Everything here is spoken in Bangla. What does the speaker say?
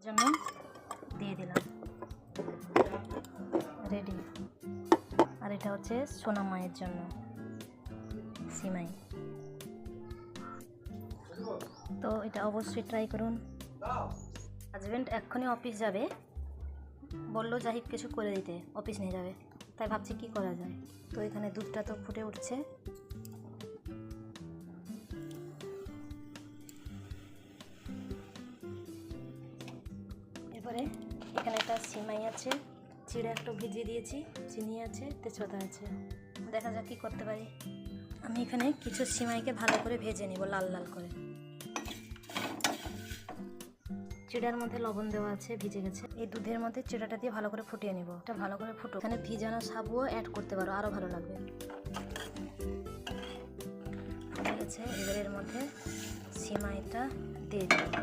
জন্য দিয়ে দিলাম, রেডি। আর এটা হচ্ছে সোনা মায়ের জন্য সিমাই। তো এটা অবশ্যই ট্রাই করুন। হাজব্যান্ড এক্ষুনি অফিস যাবে, বললো জাহিদ কিছু করে দিতে, অফিস নিয়ে যাবে, তাই ভাবছি কি করা যায়। তো এখানে দুধটা তো ফুটে উঠছে, এরপরে এখানে একটা সিমাই আছে, চিড়ে একটু ভিজিয়ে দিয়েছি, চিনি আছে, তেজপাতা আছে, দেখা যাক কী করতে পারি। আমি এখানে কিছু সিমাইকে ভালো করে ভেজে নিব, লাল লাল করে। চিড়ার মধ্যে লবণ দেওয়া আছে, ভিজে গেছে। এই দুধের মধ্যে চিড়াটা দিয়ে ভালো করে ফুটিয়ে নিব। এটা ভালো করে ফুটো। এখানে ভিজানো সাবুও অ্যাড করতে পারো, আরও ভালো লাগবে। ফুটে গেছে, এবার এর মধ্যে সিমাইটা দিয়ে দেবো।